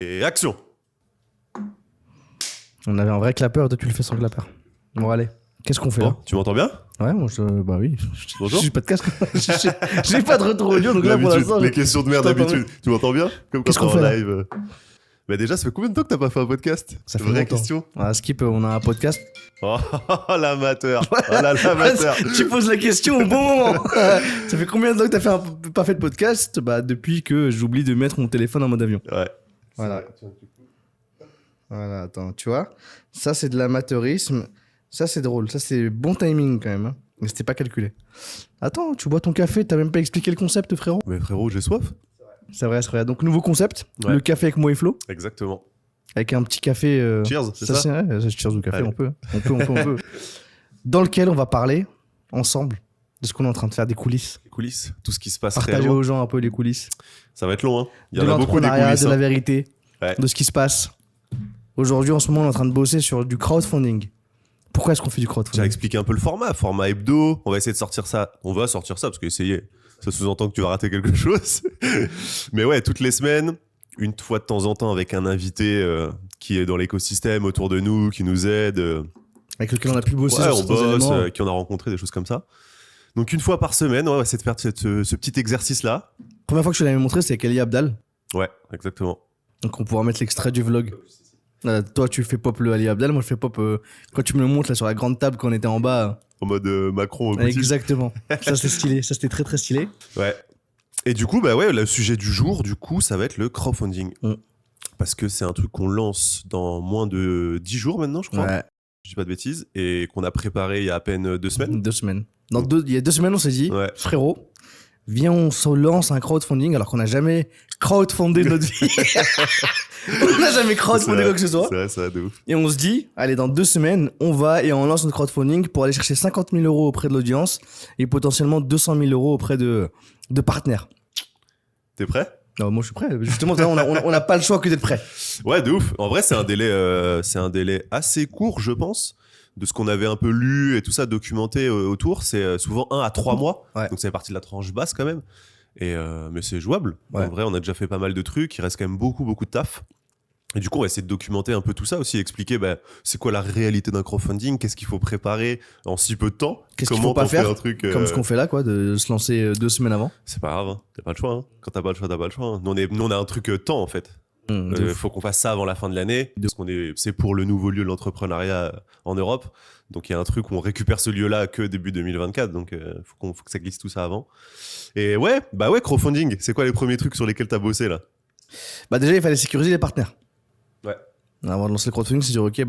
Et action. On avait un vrai clapeur et toi tu le fais sans clapeur. Bon allez, qu'est-ce qu'on fait là? Tu m'entends bien? Ouais, moi bah oui. Bonjour. J'ai pas de casque. J'ai pas de retour audio donc là pour l'instant. Les questions de merde je t'entends d'habitude. Tu m'entends bien? Comme quand Qu'est-ce t'es qu'on en fait là live. Bah déjà, ça fait combien de temps que t'as pas fait un podcast? Ça fait Vraie longtemps. question. Ah, Skip, on a un podcast. Oh, l'amateur. Oh là, l'amateur. Tu poses la question au bon moment. Ça fait combien de temps que t'as pas fait de podcast? Bah depuis que j'oublie de mettre mon téléphone en mode avion. Ouais. Voilà. Voilà, attends, tu vois, ça c'est de l'amateurisme, ça c'est drôle, ça c'est bon timing quand même, hein. Mais c'était pas calculé. Attends, tu bois ton café, t'as même pas expliqué le concept, frérot. Mais frérot, j'ai soif. C'est vrai, c'est vrai. Donc nouveau concept, Ouais. le café avec moi et Flo, Exactement. avec un petit café. Cheers, c'est ça? C'est vrai, ça, cheers au café, Allez. on peut. Dans lequel on va parler ensemble de ce qu'on est en train de faire, des coulisses. Les coulisses, tout ce qui se passe Partager réellement. aux gens un peu les coulisses. Ça va être long, hein. Il y De en a beaucoup des l'entrepreneuriat, coulisses. de la Hein. vérité, Ouais. de ce qui se passe. Aujourd'hui, en ce moment, on est en train de bosser sur du crowdfunding. Pourquoi est-ce qu'on fait du J'ai crowdfunding? expliqué un peu le format hebdo. On va essayer de sortir ça. On va sortir ça parce que essayer, ça sous-entend que tu vas rater quelque chose. Mais ouais, toutes les semaines, une fois de temps en temps avec un invité qui est dans l'écosystème autour de nous, qui nous aide. Avec lequel on a pu bosser Ouais, sur on certains bosse, éléments. qui on a rencontré, des choses comme ça. Donc une fois par semaine, on va essayer de faire ce petit exercice-là. Première fois que je te l'avais montré, c'était avec Ali Abdal. Ouais, exactement. Donc on pourra mettre l'extrait du vlog. Toi, tu fais pop le Ali Abdal, moi je fais pop quand tu me le montres là sur la grande table quand on était en bas. En mode Macron au boutique. Exactement. Ça c'était stylé, ça c'était très très stylé. Ouais. Et du coup, bah ouais, le sujet du jour, du coup, ça va être le crowdfunding. Mm. Parce que c'est un truc qu'on lance dans moins de 10 jours maintenant, je crois. Ouais, Je dis pas de bêtises. Et qu'on a préparé il y a à peine 2 semaines. 2 semaines. Il y a 2 semaines, on s'est dit, Ouais. frérot, viens, on se lance un crowdfunding alors qu'on n'a jamais crowdfundé de notre vie. On n'a jamais crowdfundé quoi que ce soit. C'est vrai, ça, de ouf. Et on se dit, allez, dans 2 semaines, on va et on lance notre crowdfunding pour aller chercher 50 000 euros auprès de l'audience et potentiellement 200 000 euros auprès de partenaires. T'es prêt? Non, moi je suis prêt. Justement, on n'a pas le choix que d'être prêt. Ouais, de ouf. En vrai, c'est un délai assez court, je pense. De ce qu'on avait un peu lu et tout ça documenté autour, c'est souvent 1 à 3 mois. Ouais. Donc ça fait partie de la tranche basse quand même. Et mais c'est jouable. Ouais. En vrai, on a déjà fait pas mal de trucs. Il reste quand même beaucoup de taf. Et du coup, on va essayer de documenter un peu tout ça aussi, expliquer c'est quoi la réalité d'un crowdfunding, qu'est-ce qu'il faut préparer en si peu de temps, Qu'est-ce qu'il comment faut pas on fait faire, un truc. comme ce qu'on fait là, quoi, de se lancer 2 semaines avant. C'est pas grave, hein. T'as pas le choix. Hein. Quand t'as pas le choix, t'as pas le choix. Hein. Nous, on a un truc temps en fait. Faut qu'on fasse ça avant la fin de l'année, parce c'est pour le nouveau lieu de l'entrepreneuriat en Europe. Donc il y a un truc où on récupère ce lieu-là que début 2024, donc faut que ça glisse tout ça avant. Et ouais, crowdfunding, c'est quoi les premiers trucs sur lesquels t'as bossé là? Bah déjà, il fallait sécuriser les partenaires. Ouais. Avant de lancer le crowdfunding, c'est dire, ok,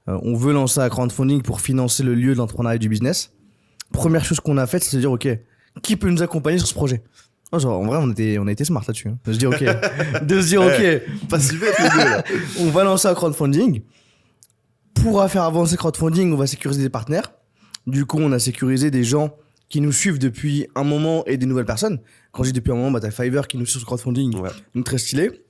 on veut lancer un crowdfunding pour financer le lieu de l'entrepreneuriat et du business. Première chose qu'on a faite, c'est de dire, ok, qui peut nous accompagner sur ce projet? Genre, en vrai, on a été smart là-dessus. Hein. De se dire, ok, Pas si bête les deux là. on va lancer un crowdfunding. Pour faire avancer le crowdfunding, on va sécuriser des partenaires. Du coup, on a sécurisé des gens qui nous suivent depuis un moment et des nouvelles personnes. Quand j'ai depuis un moment, t'as Fiverr qui nous suit sur ce crowdfunding, Ouais. donc très stylé.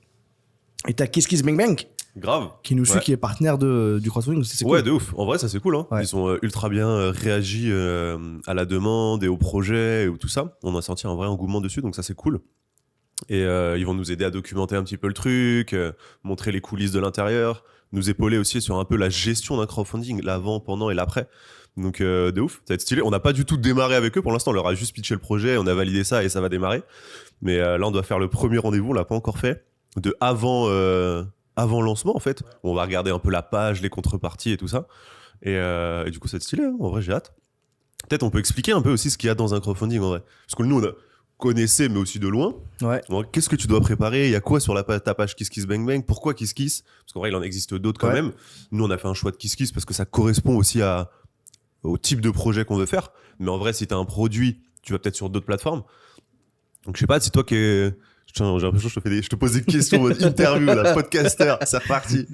Et t'as KissKissBankBank Grave. qui nous suit, Ouais. qui est partenaire du crowdfunding. C'est Ouais, cool. de ouf. En vrai, ça c'est cool. Hein. Ouais. Ils ont ultra bien réagi à la demande et au projet et tout ça. On a senti un vrai engouement dessus, donc ça c'est cool. Et ils vont nous aider à documenter un petit peu le truc, montrer les coulisses de l'intérieur, nous épauler aussi sur un peu la gestion d'un crowdfunding, l'avant, pendant et l'après. Donc de ouf, ça va être stylé. On n'a pas du tout démarré avec eux pour l'instant, on leur a juste pitché le projet, on a validé ça et ça va démarrer. Mais là, on doit faire le premier rendez-vous, on l'a pas encore fait, de avant lancement en fait. On va regarder un peu la page, les contreparties et tout ça. Et du coup, ça va être stylé, hein. En vrai, j'ai hâte. Peut-être on peut expliquer un peu aussi ce qu'il y a dans un crowdfunding en vrai. Parce que nous, on connaissait, mais aussi de loin. Ouais. Alors, qu'est-ce que tu dois préparer? Il y a quoi sur ta page KissKissBankBank? Pourquoi KissKiss? Parce qu'en vrai, il en existe d'autres quand Ouais. même. Nous, on a fait un choix de KissKiss parce que ça correspond aussi au type de projet qu'on veut faire. Mais en vrai, si tu as un produit, tu vas peut-être sur d'autres plateformes. Donc, je sais pas, c'est toi qui es... Tiens, j'ai l'impression que je te pose des questions en mode interview, là, podcaster, c'est reparti.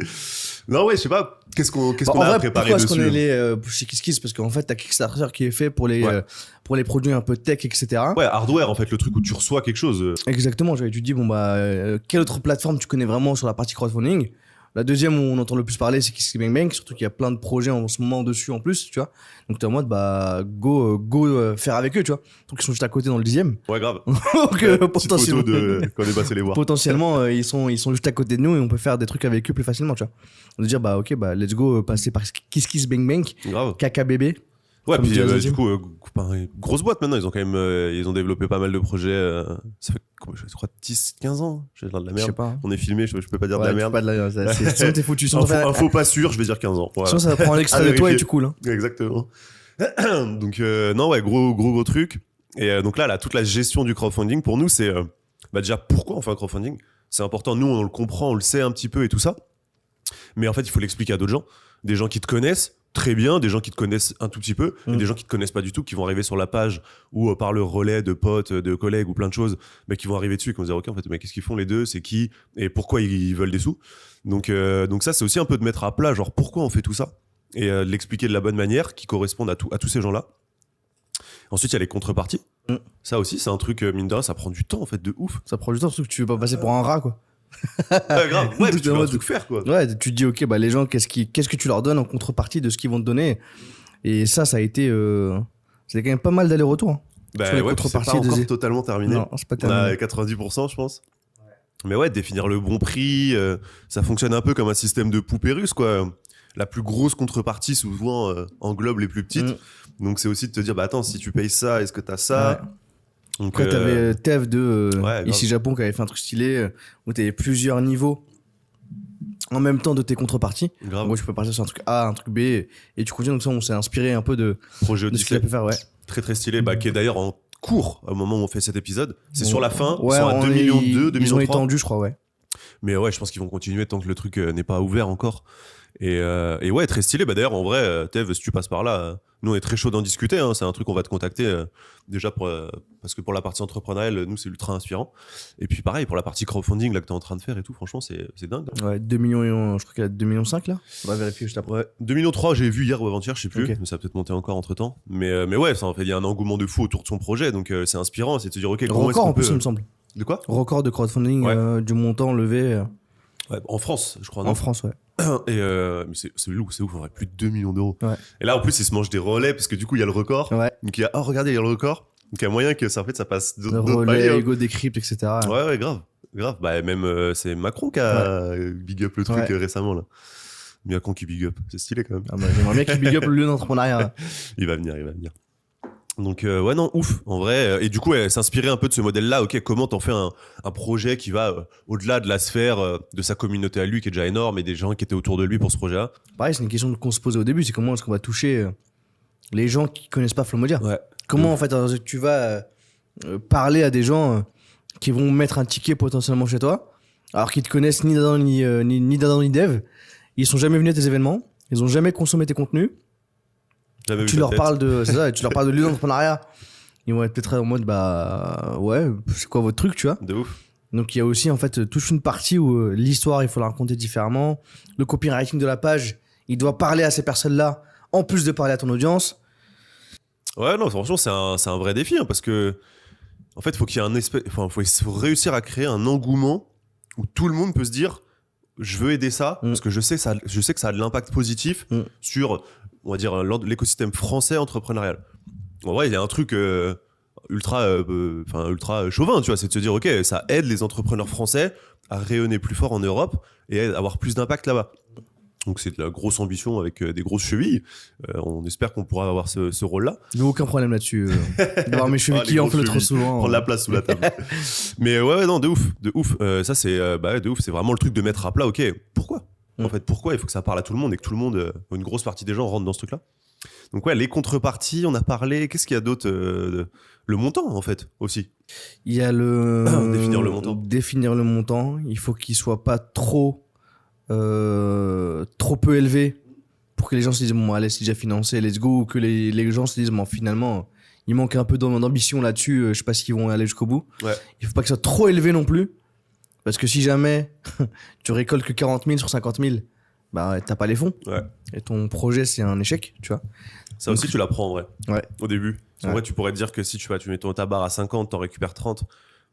Non, ouais, je sais pas, qu'est-ce qu'on En a vrai, préparé pourquoi est-ce qu'on dessus? est allé chez KissKiss? Parce qu'en fait, t'as Kickstarter qui est fait pour les produits un peu tech, etc. Ouais, hardware, en fait, le truc où tu reçois quelque chose. Exactement. Tu te dis, quelle autre plateforme tu connais vraiment sur la partie crowdfunding? La deuxième où on entend le plus parler, c'est KissKissBankBank, surtout qu'il y a plein de projets en ce moment dessus en plus, tu vois. Donc t'es en mode, bah, go faire avec eux, tu vois. Donc ils sont juste à côté dans le 10e. Ouais, grave. Donc Petite photo de quand on est passé les voir. potentiellement, ils sont juste à côté de nous et on peut faire des trucs avec eux plus facilement, tu vois. On peut dire, bah, ok, bah, let's go passer par KissKissBankBank, Grave. KKBB. Ouais, Comme puis dirait du Zazim. coup, grosse boîte maintenant. Ils ont quand même ils ont développé pas mal de projets. Ça fait, je crois, 10-15 ans. Je vais dire de la Je sais merde. pas. On est filmé, je peux pas dire de Ouais, la tu merde. peux pas de la sinon t'es foutu. Sinon, Info pas sûr, je vais dire 15 ans. Voilà. sinon, ça prend un extrait À de toi et vérifier. tu coules. Hein. Exactement. Donc, non, ouais, gros truc. Et donc là, toute la gestion du crowdfunding, pour nous, c'est bah, déjà pourquoi on fait un crowdfunding. C'est important, nous, on le comprend, on le sait un petit peu et tout ça. Mais en fait, il faut l'expliquer à d'autres gens. Des gens qui te connaissent très bien, des gens qui te connaissent un tout petit peu, et des gens qui te connaissent pas du tout, qui vont arriver sur la page ou par le relais de potes, de collègues ou plein de choses, mais qui vont arriver dessus et qui vont se dire, ok, en fait, mais qu'est-ce qu'ils font les deux, c'est qui, et pourquoi ils veulent des sous. Donc ça, c'est aussi un peu de mettre à plat, genre, pourquoi on fait tout ça, et de l'expliquer de la bonne manière, qui corresponde à tous ces gens-là. Ensuite, il y a les contreparties. Ça aussi, c'est un truc, mine de rien, ça prend du temps, en fait, de ouf. Ça prend du temps, surtout que tu veux pas passer pour un rat, quoi. Ouais, grave. Ouais, mais tu en veux un mode- truc faire, quoi. Ouais, tu te dis, ok, bah les gens, qu'est-ce que tu leur donnes en contrepartie de ce qu'ils vont te donner. Et ça a été. C'est quand même pas mal d'aller-retour. Hein, Bah sur les ouais, puis c'est pas contreparties encore de- totalement terminé. Non, c'est pas On a terminé. 90%, je pense. Mais ouais, définir le bon prix, ça fonctionne un peu comme un système de poupée russe, quoi. La plus grosse contrepartie, souvent, englobe les plus petites. Donc, c'est aussi de te dire, bah attends, si tu payes ça, est-ce que t'as ça? Ouais. Donc, Après, t'avais Tev de ouais, grave. Ici Japon qui avait fait un truc stylé où t'avais plusieurs niveaux en même temps de tes contreparties. grave. En gros, tu peux partir sur un truc A, un truc B et tu continues. Donc, ça, on s'est inspiré un peu de Projet ce qu'il a Odyssey, pu faire, ouais. très stylé, bah, qui est d'ailleurs en cours au moment où on fait cet épisode. C'est sur la fin, Ouais, ils sont à 2 millions 2, 2 ils ont millions 3. étendu, je crois, ouais. Mais ouais, je pense qu'ils vont continuer tant que le truc n'est pas ouvert encore. Et ouais, très stylé. Bah, d'ailleurs, en vrai, Tev, si tu passes par là, nous, on est très chaud d'en discuter. Hein. C'est un truc qu'on va te contacter déjà parce que pour la partie entrepreneuriale, nous, c'est ultra inspirant. Et puis pareil, pour la partie crowdfunding là, que tu es en train de faire et tout, franchement, c'est dingue. Hein. Ouais, 2 millions, je crois qu'il y a 2,5 millions là. On va vérifier juste après. Ouais, 2 millions 3, j'ai vu hier ou avant-hier, je sais plus. Ok. Mais ça a peut-être monté encore entre temps. Mais ouais, ça en fait, il y a un engouement de fou autour de son projet. Donc c'est inspirant. C'est de se dire, ok, comment est-ce Record qu'on en plus, peut. il me semble. De quoi? Record de crowdfunding Ouais. du montant levé Ouais, en France, je crois. Non en France, ouais. Et mais c'est ouf, on aurait plus de 2 millions d'euros. Ouais. Et là, en plus, ils se mangent des relais parce que du coup, il y a le record. Ouais. Donc, il y a, oh, regardez, il y a le record. Donc, il y a moyen que ça, en fait, ça passe Le d'autres paliers. relais, Hein. Ego Decrypt, etc. Ouais, grave. Bah, même, c'est Macron qui a big up le truc récemment, là. Macron qui big up. C'est stylé, quand même. Ah bah, j'aimerais bien qu'il big up le lieu d'entrepreneuriat. Là. Il va venir. Donc, ouais, non, ouf, en vrai. Et du coup, s'inspirer un peu de ce modèle-là. Ok, comment t'en fais un projet qui va au-delà de la sphère de sa communauté à lui, qui est déjà énorme, et des gens qui étaient autour de lui pour ce projet-là. Pareil, c'est une question qu'on se posait au début, c'est comment est-ce qu'on va toucher les gens qui connaissent pas Flomodia. Ouais. Comment, en fait, tu vas parler à des gens qui vont mettre un ticket potentiellement chez toi, alors qu'ils te connaissent ni d'Adam ni d'Adam ni d'Ève. Ils sont jamais venus à tes événements, ils ont jamais consommé tes contenus. J'avais vu Tu ta leur tête. parles de, c'est ça, tu leur parles de lieu d'entrepreneuriat. Ils vont être peut-être en mode, bah, ouais, c'est quoi votre truc, tu vois? De ouf. Donc il y a aussi en fait toute une partie où l'histoire il faut la raconter différemment. Le copywriting de la page, il doit parler à ces personnes-là en plus de parler à ton audience. Ouais, non, franchement, c'est un vrai défi, hein, parce que, en fait, faut qu'il y ait faut réussir à créer un engouement où tout le monde peut se dire, je veux aider ça, parce que je sais que ça a de l'impact positif sur, on va dire, l'écosystème français entrepreneurial. En vrai, il y a un truc ultra chauvin, tu vois, c'est de se dire, ok, ça aide les entrepreneurs français à rayonner plus fort en Europe et à avoir plus d'impact là-bas. Donc c'est de la grosse ambition avec des grosses chevilles. On espère qu'on pourra avoir ce rôle-là. J'ai aucun problème là-dessus. D'avoir mes chevilles Ah, les qui grosses enflent trop chevilles. souvent. Prendre la place sous la table. Mais ouais, non, de ouf. Ça, c'est de ouf. C'est vraiment le truc de mettre à plat. Ok, pourquoi En fait, pourquoi il faut que ça parle à tout le monde et que tout le monde, une grosse partie des gens rentrent dans ce truc-là. Donc ouais, les contreparties, on a parlé. Qu'est-ce qu'il y a d'autre Le montant, en fait, aussi. Il y a le Définir le montant. Définir le montant. Il faut qu'il soit pas trop peu élevé pour que les gens se disent bon allez c'est déjà financé, let's go, ou que les gens se disent bon finalement il manque un peu d'ambition là-dessus, je sais pas s'ils vont aller jusqu'au bout. Ouais. Il faut pas que ça soit trop élevé non plus, parce que si jamais tu récoltes que 40 000 sur 50 000, bah ouais, t'as pas les fonds. Ouais. Et ton projet c'est un échec, tu vois. Ça aussi, tu l'apprends en vrai. Ouais. Au début. En Ouais. vrai, tu pourrais te dire que si tu mets ta barre à 50, t'en récupères 30.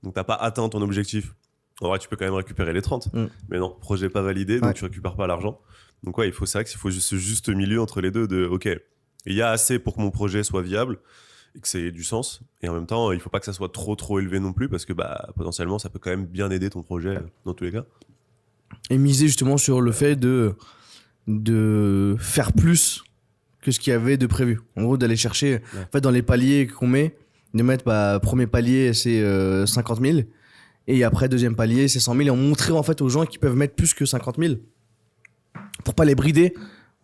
Donc t'as pas atteint ton objectif. En vrai, tu peux quand même récupérer les 30. Mais non, projet pas validé, donc tu récupères pas l'argent. Donc ouais, c'est vrai qu'il faut ce juste milieu entre les deux de ok, il y a assez pour que mon projet soit viable et que ça ait du sens. Et en même temps, il faut pas que ça soit trop élevé non plus parce que potentiellement, ça peut quand même bien aider ton projet dans tous les cas. Et miser justement sur le fait de faire plus que ce qu'il y avait de prévu. En gros, d'aller chercher, en fait, dans les paliers qu'on met, de mettre, premier palier, c'est 50 000. Et après, deuxième palier, c'est 100 000. Et on montrer en fait aux gens qui peuvent mettre plus que 50 000 pour pas les brider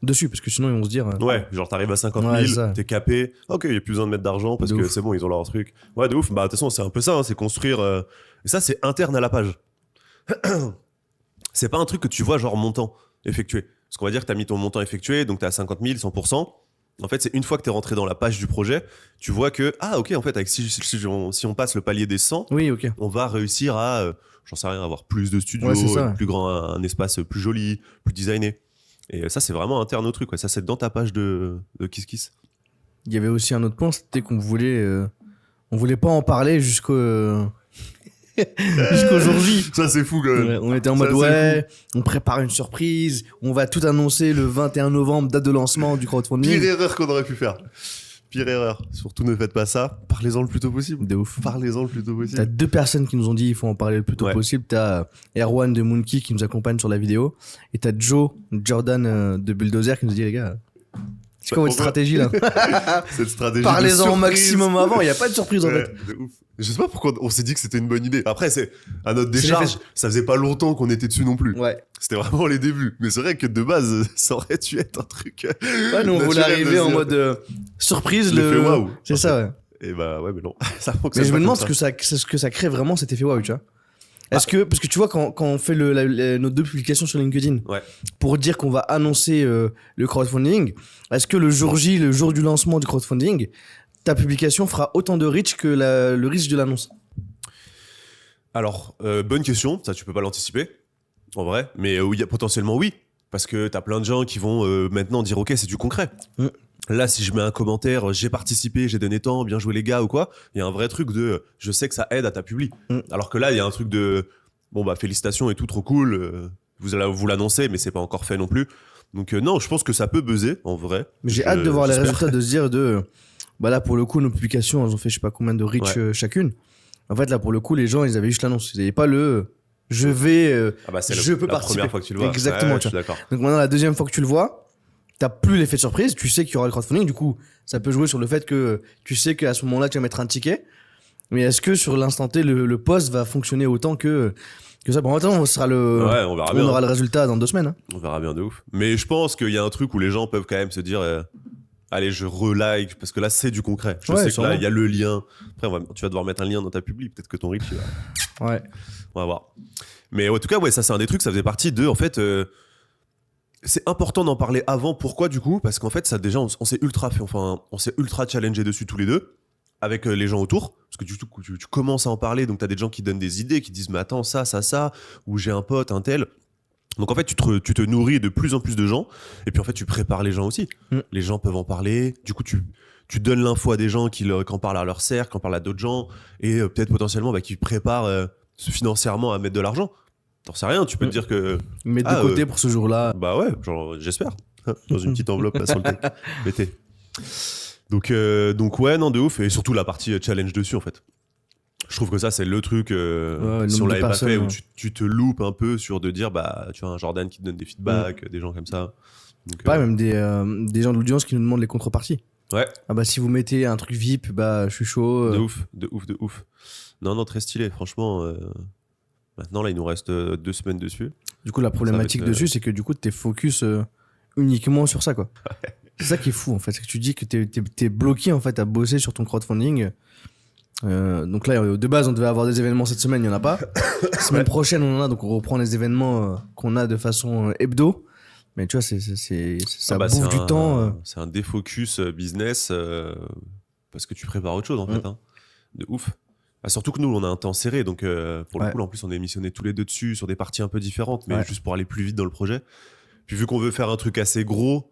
dessus. Parce que sinon, ils vont se dire. Ouais, genre t'arrives à 50 000, t'es capé. Ok, il n'y a plus besoin de mettre d'argent parce que c'est bon, ils ont leur truc. Ouais, de ouf. Bah, de toute façon, c'est un peu ça, hein, c'est construire. Et ça, c'est interne à la page. C'est pas un truc que tu vois, genre montant effectué. Parce qu'on va dire que t'as mis ton montant effectué, donc t'es à 50 000, 100%. En fait, c'est une fois que t'es rentré dans la page du projet, tu vois que, ok, en fait, si on passe le palier des 100, oui, okay, on va réussir à, j'en sais rien, avoir plus de studios, plus grand, un espace plus joli, plus designé. Et ça, c'est vraiment interne au truc. Ouais. Ça, c'est dans ta page de Kiss Kiss. Il y avait aussi un autre point, c'était qu'on voulait pas en parler jusqu'au jour J. Ça, c'est fou quand même. Ouais, on était en mode, on prépare une surprise, on va tout annoncer le 21 novembre, date de lancement du crowdfunding. Pire erreur qu'on aurait pu faire. Pire erreur. Surtout, ne faites pas ça. Parlez-en le plus tôt possible. De ouf. Parlez-en le plus tôt possible. T'as 2 personnes qui nous ont dit il faut en parler le plus tôt possible. T'as Erwan de Moonkey qui nous accompagne sur la vidéo. Et t'as Jordan de Bulldozer qui nous dit les gars, c'est quoi votre stratégie là? Cette stratégie. Parlez-en au maximum avant, il n'y a pas de surprise en fait. De ouf. Je sais pas pourquoi on s'est dit que c'était une bonne idée. Après, c'est à notre décharge, ça faisait pas longtemps qu'on était dessus non plus. Ouais. C'était vraiment les débuts. Mais c'est vrai que de base, ça aurait dû être un truc. Ouais, nous on voulait arriver en mode surprise. Waouh. C'est ça, ouais. Et ouais, mais non. Ça fonctionne. Mais je me demande ce que ça crée vraiment cet effet waouh, tu vois. Parce que tu vois, quand on fait nos 2 publications sur LinkedIn pour dire qu'on va annoncer le crowdfunding, est-ce que le jour J, le jour du lancement du crowdfunding, ta publication fera autant de reach que le reach de l'annonce? Alors, bonne question, ça tu peux pas l'anticiper, en vrai, mais potentiellement oui, parce que t'as plein de gens qui vont maintenant dire ok, c'est du concret. Là, si je mets un commentaire, j'ai participé, j'ai donné tant, bien joué les gars ou quoi, il y a un vrai truc de je sais que ça aide à ta publi. Alors que là, il y a un truc de bon bah félicitations et tout, trop cool, vous l'annoncez, mais c'est pas encore fait non plus. Donc non, je pense que ça peut buzzer en vrai. Mais j'ai hâte de voir les résultats, de se dire là pour le coup nos publications elles ont fait je sais pas combien de reach chacune. En fait là pour le coup les gens ils avaient juste l'annonce, ils n'avaient pas le je vais je peux participer. La première fois que tu le vois. Exactement. Je suis d'accord. Donc maintenant la deuxième fois que tu le vois, t'as plus l'effet de surprise, tu sais qu'il y aura le crowdfunding, du coup ça peut jouer sur le fait que tu sais qu'à ce moment-là tu vas mettre un ticket. Mais est-ce que sur l'instant T le post va fonctionner autant que ça? Bon, attends, on verra bien. On aura le résultat dans 2 semaines. Hein. On verra bien de ouf. Mais je pense qu'il y a un truc où les gens peuvent quand même se dire allez, je re-like, parce que là, c'est du concret. Je sais que là, il y a le lien. Après, tu vas devoir mettre un lien dans ta publi. Peut-être que ton reach, Ouais. On va voir. Mais en tout cas, ça, c'est un des trucs. Ça faisait partie de, en fait, c'est important d'en parler avant. Pourquoi, du coup? Parce qu'en fait, ça, déjà, on s'est ultra challengé dessus tous les deux, avec les gens autour. Parce que du coup, tu commences à en parler, donc t'as des gens qui donnent des idées, qui disent, mais attends, ça, ou j'ai un pote, un tel. Donc en fait, tu te nourris de plus en plus de gens, et puis en fait, tu prépares les gens aussi. Les gens peuvent en parler, du coup, tu donnes l'info à des gens qui en parlent à leur cercle, qui en parlent à d'autres gens, et peut-être potentiellement qui préparent financièrement à mettre de l'argent. T'en sais rien, tu peux te dire que... Mettre de côté pour ce jour-là. Bah ouais, genre, j'espère. Dans une petite enveloppe là, sur le tech. Mettez. Donc ouais, non, de ouf, et surtout la partie challenge dessus, en fait. Je trouve que ça, c'est le truc, si on l'avait pas fait, où tu te loupes un peu sur de dire, tu vois, un Jordan qui te donne des feedbacks, des gens comme ça. Donc, même des gens de l'audience qui nous demandent les contreparties. Ouais. Si vous mettez un truc VIP, je suis chaud. De ouf. Non, très stylé, franchement. Maintenant, là, il nous reste 2 semaines dessus. Du coup, la problématique dessus, c'est que du coup, t'es focus uniquement sur ça, quoi. Ouais. C'est ça qui est fou, en fait. C'est que tu dis que t'es bloqué, en fait, à bosser sur ton crowdfunding. Donc là, de base, on devait avoir des événements cette semaine, il n'y en a pas. Semaine prochaine, on en a, donc on reprend les événements qu'on a de façon hebdo. Mais tu vois, ça bouffe du temps. C'est un défocus business parce que tu prépares autre chose, en fait. Hein. De ouf. Surtout que nous, on a un temps serré, donc pour le coup, en plus, on est missionnés tous les deux dessus sur des parties un peu différentes, mais juste pour aller plus vite dans le projet. Puis vu qu'on veut faire un truc assez gros,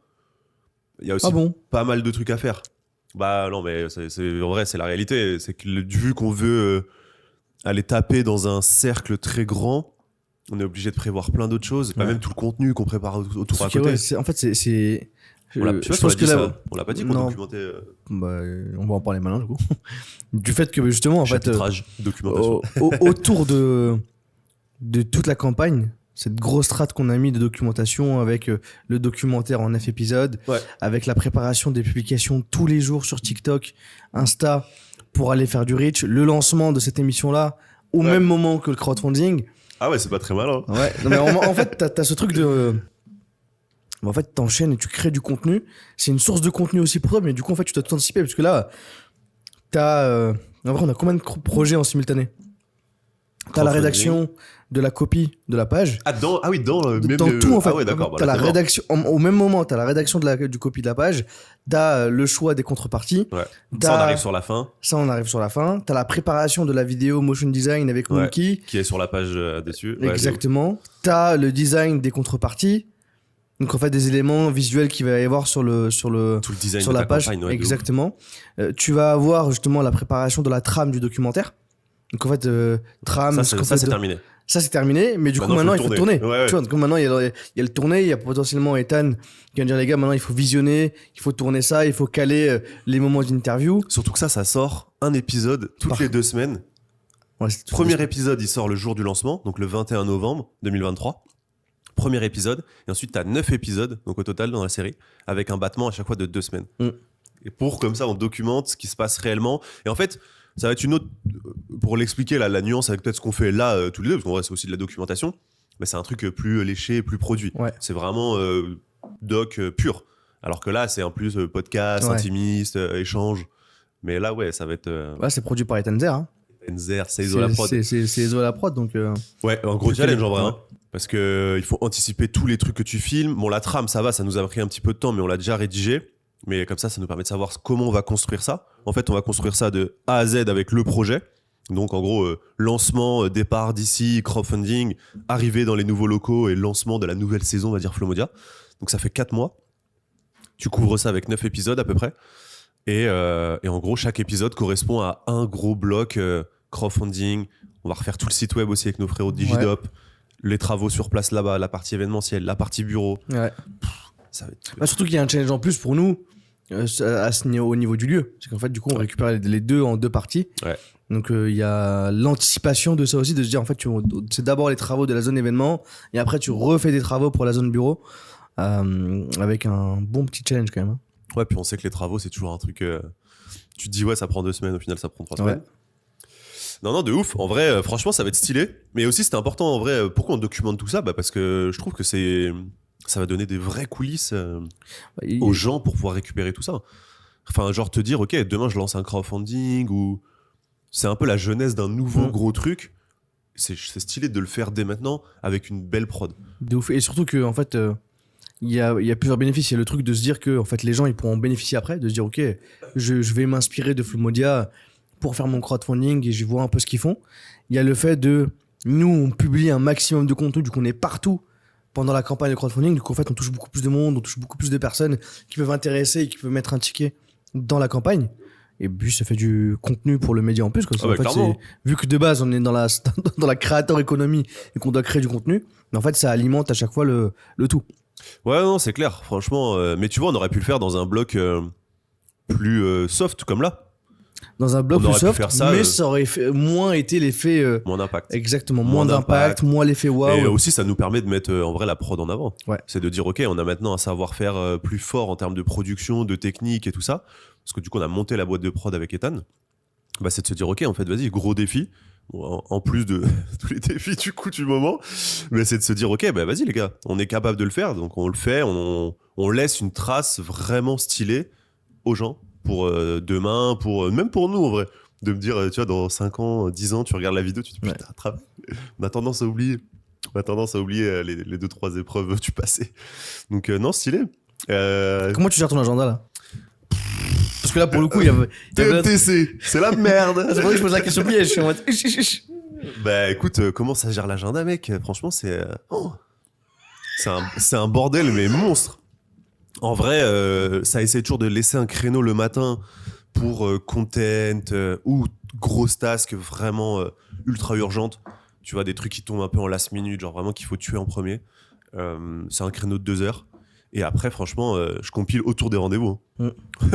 il y a aussi pas mal de trucs à faire. Non, mais en vrai, c'est la réalité. C'est que vu qu'on veut aller taper dans un cercle très grand, on est obligé de prévoir plein d'autres choses, pas même tout le contenu qu'on prépare autour à côté. En fait, c'est On l'a, je pense que on l'a pas dit qu'on documentait. Bah, on va en parler maintenant du coup. Du fait que justement, en fait, documentation. autour de toute la campagne, cette grosse strate qu'on a mis de documentation avec le documentaire en 9 épisodes, avec la préparation des publications tous les jours sur TikTok, Insta, pour aller faire du reach, le lancement de cette émission-là au même moment que le crowdfunding. Ah ouais, c'est pas très mal. Hein. Ouais. Non, mais en fait, t'as ce truc de... En fait, t'enchaînes et tu crées du contenu. C'est une source de contenu aussi pour toi, mais du coup, en fait, tu dois t'anticiper parce que là, t'as... En vrai, on a combien de projets en simultané ? T'as la rédaction de la copie de la page. Dans tout en fait. Ah ouais, d'accord. T'as la rédaction au même moment. T'as la rédaction du copie de la page. T'as le choix des contreparties. Ouais. Ça, on arrive sur la fin. T'as la préparation de la vidéo motion design avec Monkey. Qui est sur la page dessus. Exactement. T'as le design des contreparties. Donc en fait des éléments visuels qu'il va y avoir sur le tout le design sur de la page. Campagne, exactement. Tu vas avoir justement la préparation de la trame du documentaire. Donc en fait trame. Ça c'est terminé. Ça c'est terminé, mais du coup maintenant il faut tourner. Ouais. Tu vois, donc maintenant il y a le tourné, il y a potentiellement Ethan qui vient dire les gars maintenant il faut visionner, il faut tourner ça, il faut caler les moments d'interview. Surtout que ça sort un épisode toutes les 2 semaines. Ouais, Premier épisode il sort le jour du lancement, donc le 21 novembre 2023. Premier épisode, et ensuite t'as 9 épisodes, donc au total dans la série, avec un battement à chaque fois de 2 semaines. Et comme ça on documente ce qui se passe réellement. Et en fait, ça va être une autre, pour l'expliquer la nuance avec peut-être ce qu'on fait là tous les deux, parce qu'en vrai c'est aussi de la documentation, mais c'est un truc plus léché, plus produit. Ouais. C'est vraiment doc pur. Alors que là c'est en plus podcast, intimiste, échange. Mais là ça va être... Ouais, c'est produit par Ethan Zer. Hein. Ethan Zer, c'est Ezo la prod. C'est Ezo la prod, donc... Ouais, un gros challenge en vrai. Hein. Parce que il faut anticiper tous les trucs que tu filmes. Bon, la trame, ça va, ça nous a pris un petit peu de temps, mais on l'a déjà rédigé. Mais comme ça nous permet de savoir comment on va construire ça. En fait, on va construire ça de A à Z avec le projet. Donc, en gros, lancement, départ d'ici, crowdfunding, arrivée dans les nouveaux locaux et lancement de la nouvelle saison, on va dire Flomodia. Donc, ça fait 4 mois. Tu couvres ça avec 9 épisodes à peu près. Et en gros, chaque épisode correspond à un gros bloc crowdfunding. On va refaire tout le site web aussi avec nos frérots de Digidop. Ouais. Les travaux sur place là-bas, la partie événementielle, la partie bureau. Ouais. Ça va être... surtout qu'il y a un challenge en plus pour nous au niveau du lieu. C'est qu'en fait, du coup, on récupère les deux en 2 parties. Ouais. Donc, il y a l'anticipation de ça aussi, de se dire, en fait, c'est d'abord les travaux de la zone événement et après, tu refais des travaux pour la zone bureau avec un bon petit challenge quand même. Hein. Ouais, puis on sait que les travaux, c'est toujours un truc... tu te dis, ça prend 2 semaines, au final, ça prend 3 semaines. Non, de ouf. En vrai, franchement, ça va être stylé. Mais aussi, c'était important, en vrai. Pourquoi on documente tout ça ? Parce que je trouve que ça va donner des vraies coulisses aux gens pour pouvoir récupérer tout ça. Enfin, genre te dire, ok, demain, je lance un crowdfunding ou... C'est un peu la jeunesse d'un nouveau gros truc. C'est stylé de le faire dès maintenant avec une belle prod. De ouf. Et surtout que, en fait... Il y a plusieurs bénéfices. Il y a le truc de se dire que en fait, les gens ils pourront en bénéficier après, de se dire ok, je vais m'inspirer de Flomodia pour faire mon crowdfunding et je vois un peu ce qu'ils font. Il y a le fait de nous on publie un maximum de contenu, du coup on est partout pendant la campagne de crowdfunding, du coup en fait on touche beaucoup plus de monde, on touche beaucoup plus de personnes qui peuvent intéresser et qui peuvent mettre un ticket dans la campagne. Et puis ça fait du contenu pour le média en plus quoi. En fait, vu que de base on est dans la créateur économie et qu'on doit créer du contenu, mais en fait ça alimente à chaque fois le tout. Ouais, non, c'est clair, franchement. Mais tu vois, on aurait pu le faire dans un bloc plus soft, comme là. Dans un bloc plus soft, mais ça aurait moins été l'effet... moins d'impact. Exactement, moins d'impact, moins l'effet waouh. Et aussi, ça nous permet de mettre en vrai la prod en avant. Ouais. C'est de dire, ok, on a maintenant un savoir-faire plus fort en termes de production, de technique et tout ça. Parce que du coup, on a monté la boîte de prod avec Ethan. Bah, c'est de se dire, ok, en fait, vas-y, gros défi. En plus de tous les défis du coup du moment, mais c'est de se dire ok, bah vas-y les gars, on est capable de le faire, donc on le fait, on laisse une trace vraiment stylée aux gens pour demain, même pour nous en vrai, de me dire tu vois dans 5 ans, 10 ans, tu regardes la vidéo, tu te dis putain, on a tendance à oublier les 2-3 épreuves du passé. Donc non, stylé. Comment tu gères ton agenda là? Parce que là, pour le coup, il y avait... TMTC, c'est la merde. C'est pour ça que je pose la question piège. Je suis en mode... Bah écoute, comment ça gère l'agenda, mec? Franchement, c'est un bordel, mais monstre. En vrai, ça essaie toujours de laisser un créneau le matin pour content ou grosse task, vraiment ultra urgentes. Tu vois, des trucs qui tombent un peu en last minute, genre vraiment qu'il faut tuer en premier. C'est un créneau de 2 heures. Et après, franchement, je compile autour des rendez-vous.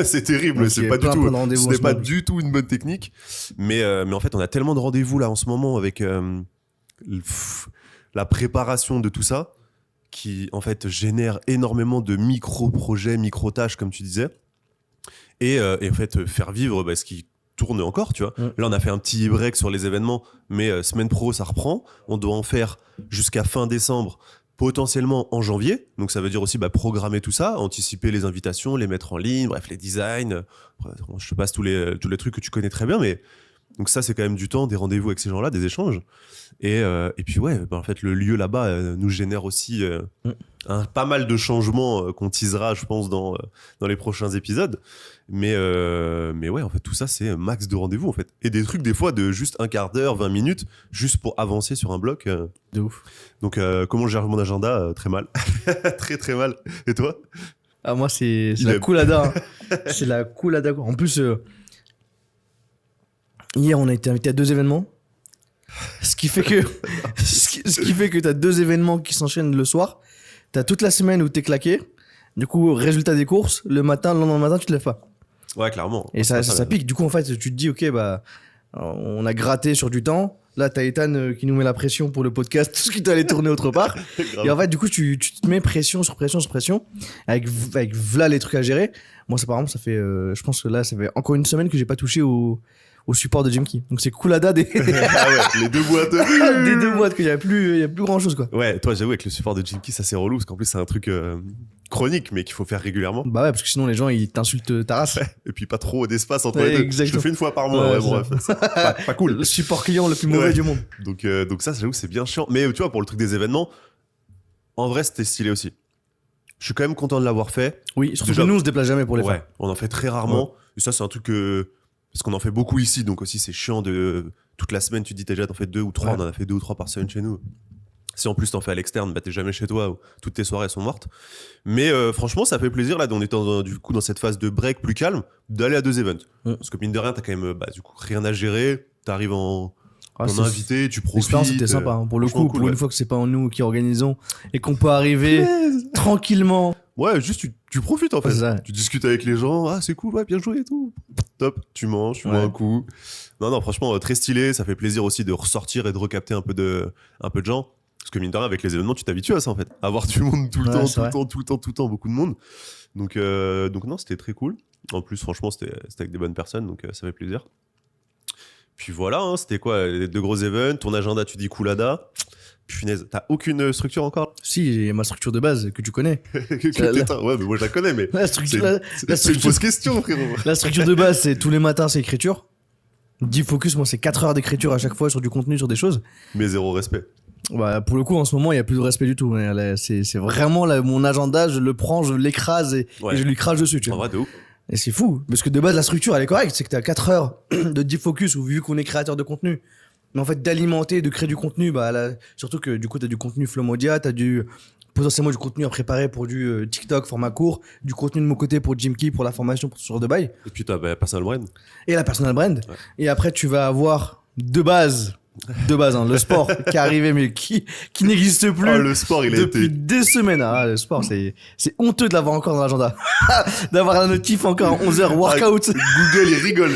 C'est terrible, Donc, c'est pas du tout. plein de rendez-vous Ce en n'est ce pas moment. du tout une bonne technique. Mais en fait, on a tellement de rendez-vous là en ce moment avec la préparation de tout ça qui en fait génère énormément de micro-projets, micro-tâches, comme tu disais. Et en fait, faire vivre ce qui tourne encore, tu vois. Là, on a fait un petit break sur les événements, mais semaine pro, ça reprend. On doit en faire jusqu'à fin décembre, potentiellement en janvier. Donc, ça veut dire aussi programmer tout ça, anticiper les invitations, les mettre en ligne, bref, les designs. Je te passe tous les trucs que tu connais très bien, mais donc ça, c'est quand même du temps, des rendez-vous avec ces gens-là, des échanges. Et puis, ouais, en fait, le lieu là-bas nous génère aussi pas mal de changements qu'on teasera, je pense, dans les prochains épisodes. Mais ouais, en fait, tout ça, c'est max de rendez-vous, en fait. Et des trucs, des fois, de juste un quart d'heure, 20 minutes, juste pour avancer sur un bloc. De ouf. Donc, comment je gère mon agenda Très mal. Très, très mal. Et toi Ah, moi, c'est Il la aime. coulada. C'est la coulada, quoi. En plus, hier, on a été invité à 2 événements. Ce qui fait que, ce qui fait que t'as 2 événements qui s'enchaînent le soir. T'as toute la semaine où t'es claqué. Du coup, résultat des courses, le lendemain matin, tu te lèves pas. Ouais, clairement. Et ça pique. Du coup, en fait, tu te dis, ok, on a gratté sur du temps. Là, t'as Ethan qui nous met la pression pour le podcast, tout ce qui doit aller tourner autre part. Et en fait, du coup, tu te mets pression sur pression sur pression, avec v'là les trucs à gérer. Moi, ça, par exemple, ça fait, je pense que là, ça fait encore une semaine que j'ai pas touché au support de Jimkey. Donc, c'est coolada des, Ah ouais, les 2 boîtes. des 2 boîtes, qu'il y a plus grand chose, quoi. Ouais, toi, j'avoue, avec le support de Jimkey, ça c'est relou, parce qu'en plus, c'est un truc chronique, mais qu'il faut faire régulièrement. Bah ouais, parce que sinon, les gens, ils t'insultent ta race. Et puis, pas trop d'espace entre Ouais, les deux. Je exactement. le fais une fois par mois, Ouais, ouais, bref. C'est pas cool. Le support client le plus mauvais Ouais. du monde. Donc ça, j'avoue, c'est bien chiant. Mais tu vois, pour le truc des événements, en vrai, c'était stylé aussi. Je suis quand même content de l'avoir fait. Oui, surtout Déjà- que nous, on se déplace jamais pour les Ouais, faire. on en fait très rarement. Et ça, c'est un truc que... Parce qu'on en fait beaucoup ici, donc aussi, c'est chiant de... Toute la semaine, tu te dis, t'as déjà t'en fais 2 ou 3. Ouais. On en a fait 2 ou 3 par semaine chez nous. Si en plus t'en fais à l'externe, t'es jamais chez toi, ou toutes tes soirées sont mortes. Mais franchement, ça fait plaisir, là, on est du coup dans cette phase de break plus calme, d'aller à 2 events. Parce que mine de rien, t'as quand même du coup, rien à gérer. T'arrives en invité, tu profites. L'expérience était sympa. Hein. Pour le franchement coup, cool, pour ouais. une fois que c'est pas nous qui organisons et qu'on peut arriver tranquillement. Ouais, juste tu profites en fait. C'est ça. Tu discutes avec les gens, ah c'est cool, ouais, bien joué et tout. Top, tu manges, tu bois Ouais. un coup. Non, franchement, très stylé. Ça fait plaisir aussi de ressortir et de recapter un peu de gens. Parce que mine de rien, avec les événements, tu t'habitues à ça en fait. Avoir du monde tout le Ouais, temps, c'est tout le vrai. temps, tout le temps, tout le temps, beaucoup de monde. Donc non, c'était très cool. En plus, franchement, c'était avec des bonnes personnes, donc ça fait plaisir. Puis voilà, hein, c'était quoi, les 2 gros events. Ton agenda, tu dis coolada. Punaise, t'as aucune structure encore Si, j'ai ma structure de base que tu connais. Ouais, mais moi je la connais, mais La c'est structure, c'est une fausse question, frérot. la structure de base, c'est tous les matins, c'est écriture. 10 focus, moi, c'est 4 heures d'écriture à chaque fois sur du contenu, sur des choses. Mais zéro respect. Bah, pour le coup, en ce moment, il n'y a plus de respect du tout. Hein. Là, c'est vraiment mon agenda, je le prends, je l'écrase et Ouais. je lui crache dessus. Tu En vois. vrai, de ouf. Et c'est fou, parce que de base, la structure, elle est correcte. C'est que tu as 4 heures de deep focus, ou vu qu'on est créateur de contenu. Mais en fait, d'alimenter, de créer du contenu, surtout que du coup, tu as du contenu Flomodia, tu as potentiellement du contenu à préparer pour du TikTok, format court, du contenu de mon côté pour Jimkey, pour la formation, pour ce genre de bail. Et puis t'as personal brand. Et la personal brand. Ouais. Et après, tu vas avoir de base, hein, le sport qui est arrivé, mais qui n'existe plus. Oh, le sport, il a Depuis été. des semaines. Ah, le sport, c'est honteux de l'avoir encore dans l'agenda. D'avoir un notif encore à 11h, workout. Google, il rigole.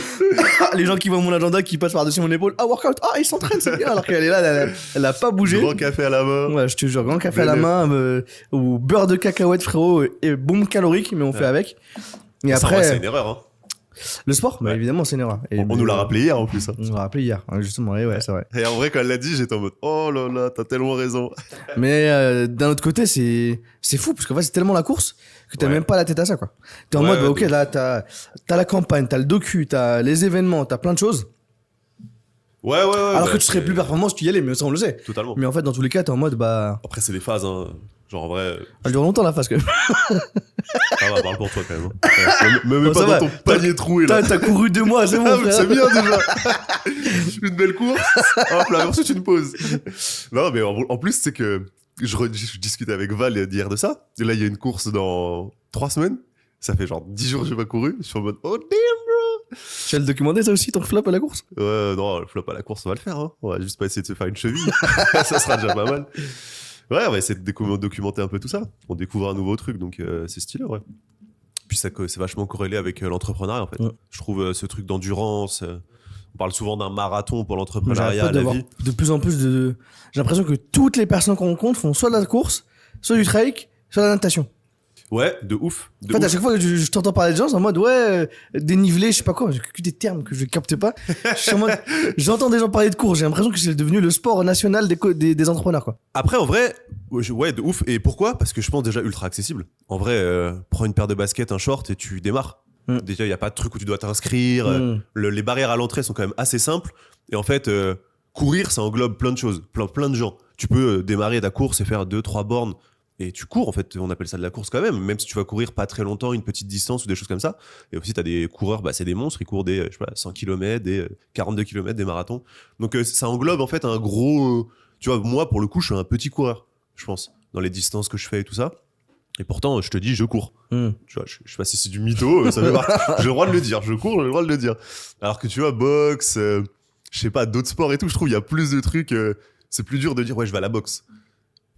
Les gens qui voient mon agenda, qui passent par-dessus mon épaule. Ah, workout. Ah, il s'entraîne, c'est bien. Alors qu'elle est là, elle a pas bougé. Grand café à la main. Ouais, je te jure, grand café à la main, ou beurre de cacahuète, frérot, et bombe calorique, mais on fait avec. Et Ça, en vrai, après, c'est une erreur. Hein. le sport, bah Ouais. évidemment, c'est une erreur. Et On nous l'a rappelé hier en plus. Hein. On nous l'a rappelé hier, hein, justement, ouais, c'est vrai. Et en vrai, quand elle l'a dit, j'étais en mode oh là là, t'as tellement raison. Mais d'un autre côté, c'est fou, parce qu'en fait, c'est tellement la course que t'as Ouais. même pas la tête à ça, quoi. T'es en Ouais, mode, ouais, ok, là, t'as la campagne, t'as le docu, t'as les événements, t'as plein de choses. Ouais. Alors que tu serais plus performant si tu y allais, mais ça, on le sait. Totalement. Mais en fait, dans tous les cas, t'es en mode, Après, c'est des phases. Hein. Genre en vrai, elle dure longtemps la phase, que ça va, parle pour toi quand même. Hein. Ouais, me mets Bon, ça pas va. dans ton panier troué là. t'as couru 2 mois, c'est bon, Ah, mais frère. c'est bien déjà. Une belle course. Hop là, ensuite une pause. Non, mais en plus, c'est que je discutais avec Val d'hier de ça. Et là, il y a une course dans 3 semaines. Ça fait genre 10 jours que j'ai pas couru. Je suis en mode oh damn, bro. Tu as le documenté ça aussi, ton flop à la course? Ouais, non, le flop à la course, on va le faire. Hein. On va juste pas essayer de se faire une cheville. Ça sera déjà pas mal. Ouais, on va essayer de documenter un peu tout ça. On découvre un nouveau truc, donc c'est stylé, ouais. Puis ça, c'est vachement corrélé avec l'entrepreneuriat, en fait. Ouais. Je trouve ce truc d'endurance. On parle souvent d'un marathon pour Moi, l'entrepreneuriat, j'arrête pas la d'avoir vie. de plus en plus de. J'ai l'impression que toutes les personnes qu'on rencontre font soit de la course, soit du trail, soit de la natation. Ouais, de ouf. En fait, à chaque fois que je t'entends parler de gens, c'est en mode ouais, dénivelé, je sais pas quoi, j'ai que des termes que je capte pas. Je suis en mode, j'entends des gens parler de course, j'ai l'impression que c'est devenu le sport national des entrepreneurs, quoi. Après, en vrai, ouais, de ouf. Et pourquoi? Parce que je pense déjà ultra accessible. En vrai, prends une paire de baskets, un short et tu démarres. Déjà, il n'y a pas de truc où tu dois t'inscrire. Les barrières à l'entrée sont quand même assez simples. Et en fait, courir, ça englobe plein de choses, plein de gens. Tu peux démarrer ta course et faire 2-3 bornes. Et tu cours, en fait, on appelle ça de la course quand même si tu vas courir pas très longtemps, une petite distance ou des choses comme ça. Et aussi, t'as des coureurs, c'est des monstres, ils courent des, je sais pas, 100 km, des 42 km, des marathons. Donc, ça englobe, en fait, un gros... tu vois, moi, pour le coup, je suis un petit coureur, je pense, dans les distances que je fais et tout ça. Et pourtant, je te dis, je cours. Tu vois, je sais pas si c'est du mytho, ça fait partie. J'ai le droit de le dire, je cours, j'ai le droit de le dire. Alors que tu vois, boxe, je sais pas, d'autres sports et tout, je trouve il y a plus de trucs, c'est plus dur de dire, ouais, je vais à la boxe.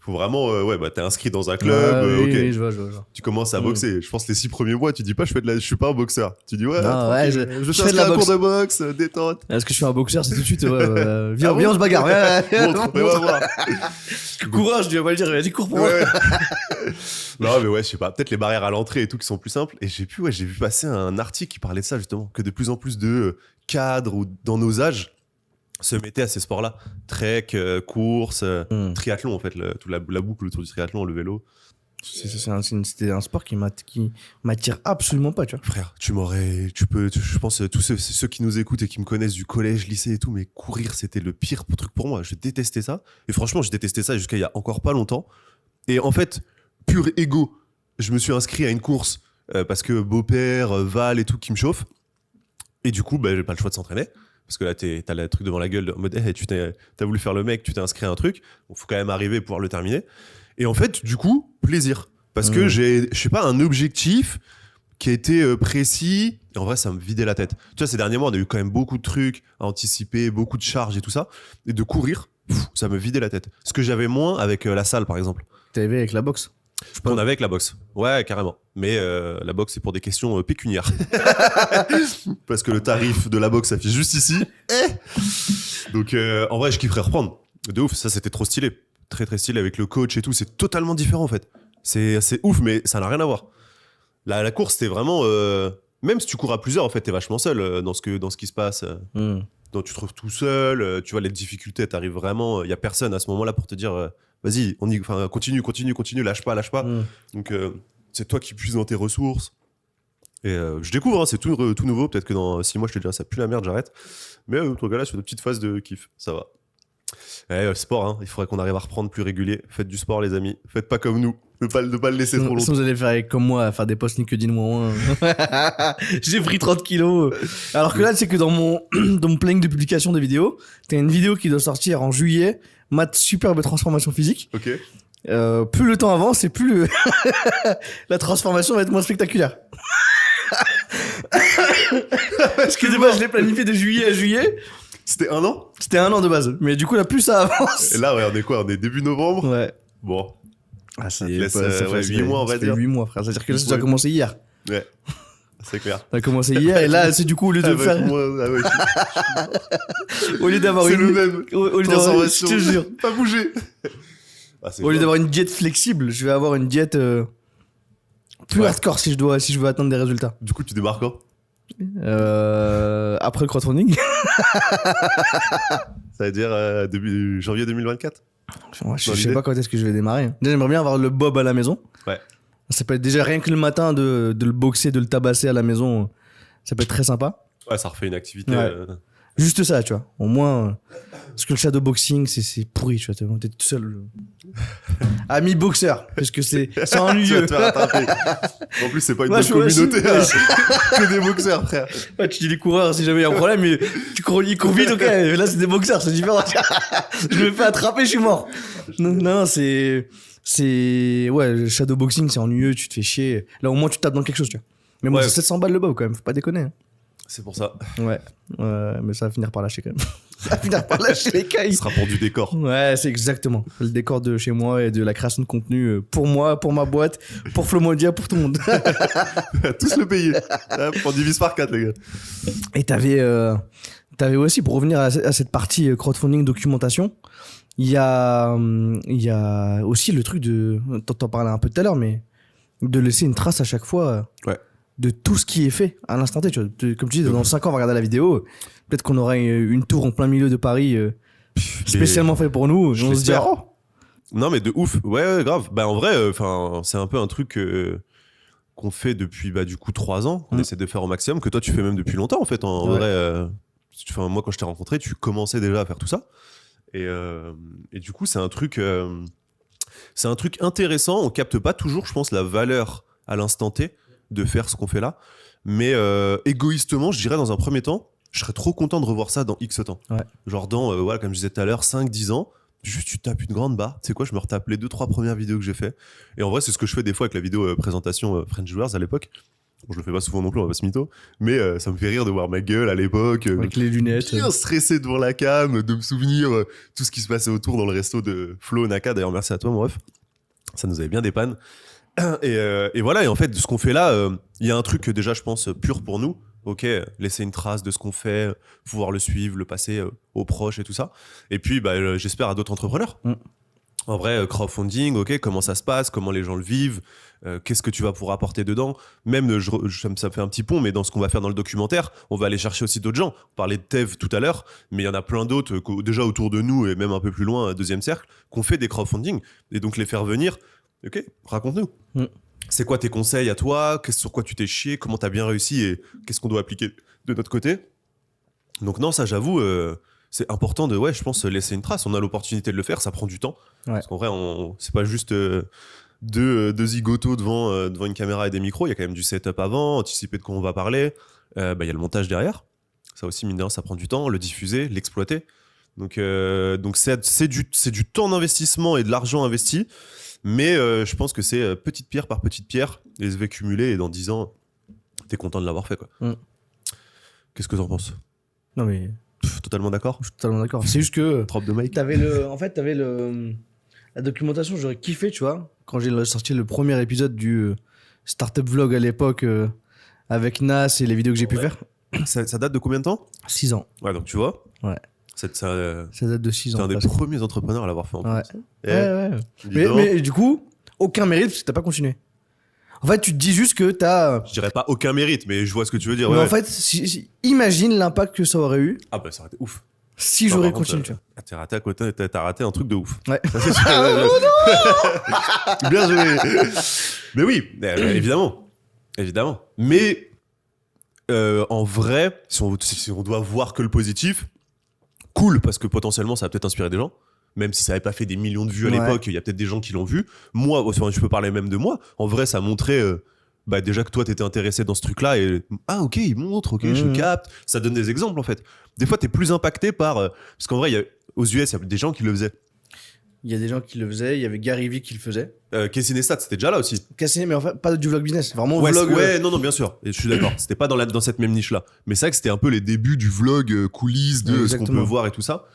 Faut vraiment, t'es inscrit dans un club, oui, je vois. Tu commences à boxer. Je pense les 6 premiers mois, tu dis pas, je suis pas un boxeur. Tu dis, ouais, je fais de la cours de boxe, détente. Est-ce que je suis un boxeur? C'est tout de suite, viens, on se bagarre. Montre, on va voir. Courage, je vais pas le dire, vas-y, cours pour moi. Non, mais ouais, je sais pas. Peut-être les barrières à l'entrée et tout qui sont plus simples. Et j'ai vu passer un article qui parlait de ça, justement. Que de plus en plus de cadres ou dans nos âges se mettaient à ces sports-là. Trek, course, triathlon, en fait. Toute la boucle autour du triathlon, le vélo. C'était un sport qui m'attire absolument pas, tu vois. Frère, je pense, tous ceux qui nous écoutent et qui me connaissent du collège, lycée et tout, mais courir, c'était le pire truc pour moi. Je détestais ça. Et franchement, je détestais ça jusqu'à il y a encore pas longtemps. Et en fait, pur ego, je me suis inscrit à une course parce que beau-père, Val et tout qui me chauffe. Et du coup, j'ai pas le choix de s'entraîner. Parce que là, t'as le truc devant la gueule en mode, hey, t'as voulu faire le mec, tu t'es inscrit à un truc. Il faut quand même arriver et pouvoir le terminer. Et en fait, du coup, plaisir. Parce que j'ai, je sais pas, un objectif qui a été précis. Et en vrai, ça me vidait la tête. Tu vois, ces derniers mois, on a eu quand même beaucoup de trucs à anticiper, beaucoup de charges et tout ça. Et de courir, ça me vidait la tête. Ce que j'avais moins avec la salle, par exemple. T'avais avec la boxe? On avait avec la boxe. Ouais, carrément. Mais la boxe, c'est pour des questions pécuniaires. Parce que le tarif de la boxe s'affiche juste ici. Donc, en vrai, je kifferais reprendre. De ouf, ça, c'était trop stylé. Très, très stylé avec le coach et tout. C'est totalement différent, en fait. C'est ouf, mais ça n'a rien à voir. La course, c'était vraiment... même si tu cours à plusieurs, en fait, t'es vachement seul dans ce qui se passe. Donc, tu te trouves tout seul. Tu vois, les difficultés, t'arrives vraiment... Il y a personne à ce moment-là pour te dire... vas-y, continue, lâche pas. Donc, c'est toi qui puises dans tes ressources. Et je découvre, c'est tout nouveau. Peut-être que dans 6 mois, je te dirai, ça pue la merde, j'arrête. Mais en tout cas, là, sur de petites phases de kiff, ça va. Le sport, il faudrait qu'on arrive à reprendre plus régulier. Faites du sport, les amis. Faites pas comme nous. Ne pas le laisser trop longtemps. Si vous allez faire comme moi, à faire des posts LinkedIn moins. J'ai pris 30 kilos. Alors que là, c'est que dans mon planning de publication des vidéos, t'as une vidéo qui doit sortir en juillet. Ma superbe transformation physique. Ok. Plus le temps avance et plus la transformation va être moins spectaculaire. Parce que de base, je l'ai planifié de juillet à juillet. C'était 1 an? C'était 1 an de base. Mais du coup, là, plus ça avance. Et là, ouais, on est quoi? On est début novembre? Ouais. Bon. Ah, ça fait 8 mois, on va dire. 8 mois, frère. C'est-à-dire que là, ça a commencé hier. Ouais. C'est clair. Ça a commencé hier et là, c'est du coup, au lieu de faire. Au lieu d'avoir c'est le même. Au lieu d'avoir, je te jure. Pas bouger. Au lieu d'avoir une diète flexible, je vais avoir une diète plus hardcore si je veux atteindre des résultats. Du coup, tu démarres quand? Après le crowdfunding. Ça veut dire début janvier 2024. Je sais pas quand est-ce que je vais démarrer. Déjà, j'aimerais bien avoir le bob à la maison. Ouais. Ça peut être déjà rien que le matin de le boxer, de le tabasser à la maison. Ça peut être très sympa. Ouais, ça refait une activité. Ouais. Juste ça, tu vois. Au moins, parce que le shadowboxing, c'est pourri, tu vois. T'es tout seul. Ami boxeur, parce que c'est ennuyeux. Tu vas te faire rattraper. En plus, c'est pas une bonne communauté. Que des boxeurs, frère. Ouais, tu dis les coureurs si jamais il y a un problème, mais ils courent vite, ok. Là, c'est des boxeurs, c'est différent. Je me fais attraper, je suis mort. Non, ouais, le shadowboxing, c'est ennuyeux, tu te fais chier. Là, au moins, tu tapes dans quelque chose, tu vois. Mais moi, c'est 700 balles le bob quand même, faut pas déconner. Hein. C'est pour ça. Ouais. Mais ça va finir par lâcher quand même. Ça va finir par lâcher les Ce cailles. sera pour du décor. Ouais, c'est exactement le décor de chez moi et de la création de contenu pour moi, pour ma boîte, pour Flomodia, pour tout le monde. Tous le payer. Là, on divise par 4, les gars. Et t'avais aussi, pour revenir à cette partie crowdfunding documentation, il y a aussi le truc de, t'en parlais un peu tout à l'heure, mais de laisser une trace à chaque fois Ouais. de tout ce qui est fait à l'instant T. Tu vois. Comme tu dis, dans 5 ans, on va regarder la vidéo, peut-être qu'on aura une tour en plein milieu de Paris spécialement fait pour nous. Je On se dit, l'espère. oh, Non, mais de ouf. Ouais, grave. Bah, en vrai, c'est un peu un truc qu'on fait depuis, du coup, 3 ans. On essaie de faire au maximum, que toi, tu fais même depuis longtemps, en fait. En Ouais. vrai, moi, quand je t'ai rencontré, tu commençais déjà à faire tout ça. Et du coup, c'est un truc intéressant. On capte pas toujours, je pense, la valeur à l'instant T de faire ce qu'on fait là. Mais égoïstement, je dirais, dans un premier temps, je serais trop content de revoir ça dans X temps. Ouais. Genre dans, voilà, comme je disais tout à l'heure, 5-10 ans, juste tu tapes une grande barre. Tu sais quoi, je me retape les 2-3 premières vidéos que j'ai fait. Et en vrai, c'est ce que je fais des fois avec la vidéo présentation French Joueurs à l'époque. Bon, je le fais pas souvent non plus, on va pas se mytho. Mais ça me fait rire de voir ma gueule à l'époque. avec les lunettes. Bien stressé devant la cam, de me souvenir tout ce qui se passait autour dans le resto de Flo Naka. D'ailleurs, merci à toi, mon ref. Ça nous avait bien dépanne. Et voilà, et en fait, ce qu'on fait là, il y a un truc déjà, je pense, pur pour nous. Ok, laisser une trace de ce qu'on fait, pouvoir le suivre, le passer aux proches et tout ça. Et puis, j'espère à d'autres entrepreneurs. En vrai, crowdfunding, ok, comment ça se passe, comment les gens le vivent, qu'est-ce que tu vas pouvoir apporter dedans. Même, ça me fait un petit pont, mais dans ce qu'on va faire dans le documentaire, on va aller chercher aussi d'autres gens. On parlait de Tev tout à l'heure, mais il y en a plein d'autres, déjà autour de nous et même un peu plus loin, deuxième cercle, qu'on fait des crowdfunding. Et donc les faire venir, ok, raconte-nous. C'est quoi tes conseils à toi? Sur quoi tu t'es chié? Comment t'as bien réussi? Et qu'est-ce qu'on doit appliquer de notre côté? Donc non, ça j'avoue, c'est important de, je pense, laisser une trace. On a l'opportunité de le faire, ça prend du temps. Ouais. Parce qu'en vrai, c'est pas juste deux zigotos devant une caméra et des micros. Il y a quand même du setup avant, anticiper de quoi on va parler. Il y a le montage derrière. Ça aussi, mine de rien, ça prend du temps. Le diffuser, l'exploiter. Donc c'est du temps d'investissement et de l'argent investi. Mais je pense que c'est petite pierre par petite pierre. Les effets cumulés et dans 10 ans, t'es content de l'avoir fait, quoi. Qu'est-ce que t'en penses? Non, mais Totalement d'accord. je suis totalement d'accord. C'est juste que Drop de mic. t'avais la documentation, j'aurais kiffé, tu vois, quand j'ai sorti le premier épisode du Startup Vlog à l'époque avec Nas et les vidéos que j'ai pu faire. Ça date de combien de temps? 6 ans. Ouais, donc tu vois. Ouais. Ça Ça date de 6 T'es ans. un des presque. premiers entrepreneurs à l'avoir fait en Ouais. plus. Ouais. Dis donc. Mais du coup, aucun mérite parce que t'as pas continué. En fait, tu te dis juste que t'as. Je dirais pas aucun mérite, mais je vois ce que tu veux dire. Mais Ouais. en fait, imagine l'impact que ça aurait eu Ah bah ça aurait été ouf. si Non, j'aurais par contre, continué. Tu vois. T'as raté à côté, t'as raté un truc de ouf. Ouais. Ça, c'est sûr. Bien joué. Mais oui, évidemment. Mais en vrai, si on doit voir que le positif, cool, parce que potentiellement ça va peut-être inspirer des gens. Même si ça n'avait pas fait des millions de vues à Ouais. l'époque, il y a peut-être des gens qui l'ont vu. Moi, je peux parler même de moi. En vrai, ça montrait déjà que toi, t'étais intéressé dans ce truc-là. Et ok, il montre, ok, je capte. Ça donne des exemples, en fait. Des fois, t'es plus impacté par... parce qu'en vrai, aux US, il y a des gens qui le faisaient. Il y a des gens qui le faisaient, il y avait Gary Vee qui le faisait. Casey Neistat, c'était déjà là aussi. Cassé, mais en fait, pas du vlog business, vraiment Ouais, vlog. non, bien sûr. Et je suis d'accord. C'était pas dans cette même niche-là. Mais c'est vrai que c'était un peu les débuts du vlog, coulisses, de ce qu'on peut voir et tout ça.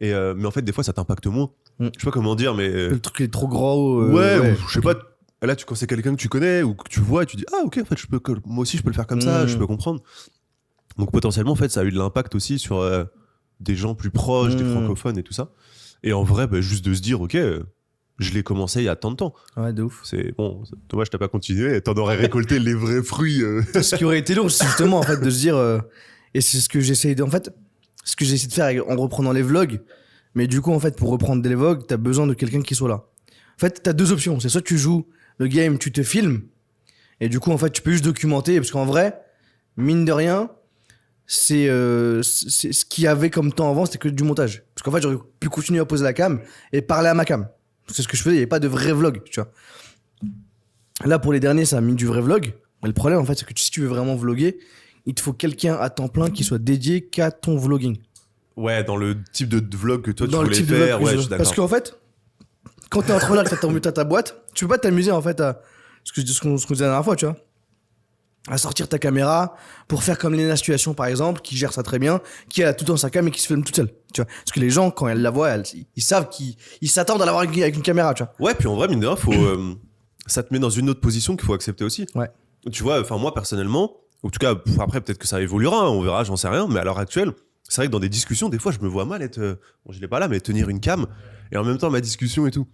Mais en fait, des fois, ça t'impacte moins. Je sais pas comment dire, mais... Le truc est trop gros. ou je sais pas. Là, quand c'est quelqu'un que tu connais ou que tu vois, et tu dis ok, en fait, moi aussi, je peux le faire comme ça, je peux comprendre. Donc potentiellement, en fait, ça a eu de l'impact aussi sur des gens plus proches, des francophones et tout ça. Et en vrai, juste de se dire ok, je l'ai commencé il y a tant de temps. Ouais, de ouf. C'est bon, dommage, t'as pas continué. T'en aurais récolté les vrais fruits. Ce qui aurait été lourd, c'est justement en fait de se dire, et c'est ce que j'essaye de, en fait, ce que j'essaie de faire en reprenant les vlogs. Mais du coup, en fait, pour reprendre des vlogs, t'as besoin de quelqu'un qui soit là. En fait, t'as deux options. C'est soit tu joues le game, tu te filmes, et du coup, en fait, tu peux juste documenter, parce qu'en vrai, mine de rien, c'est ce qu'il y avait comme temps avant, c'était que du montage. Parce qu'en fait, j'aurais pu continuer à poser la cam et parler à ma cam. C'est ce que je faisais, il n'y avait pas de vrai vlog, tu vois. Là, pour les derniers, ça a mis du vrai vlog. Mais le problème, en fait, c'est que si tu veux vraiment vloguer, il te faut quelqu'un à temps plein qui soit dédié qu'à ton vlogging. Ouais, dans le type de vlog que toi, Dans tu le voulais type de vlog faire. que Ouais, je je veux. suis d'accord. Parce qu'en fait, quand t'es entrepreneur, que t'as ta boîte, tu peux pas t'amuser, en fait, à ce qu'on disait la dernière fois, tu vois. à sortir ta caméra pour faire comme Lena Situation par exemple, qui gère ça très bien, qui a tout dans sa cam et qui se filme toute seule, tu vois. Parce que les gens quand elles la voient, ils savent qu'ils s'attendent à l'avoir avec une caméra, tu vois. Ouais, puis en vrai, mine de rien, ça te met dans une autre position qu'il faut accepter aussi. Ouais. Tu vois, enfin moi personnellement, en tout cas après peut-être que ça évoluera, hein, on verra, j'en sais rien, mais à l'heure actuelle, c'est vrai que dans des discussions, des fois je me vois mal être, bon je l'ai pas là, mais tenir une cam et en même temps ma discussion et tout.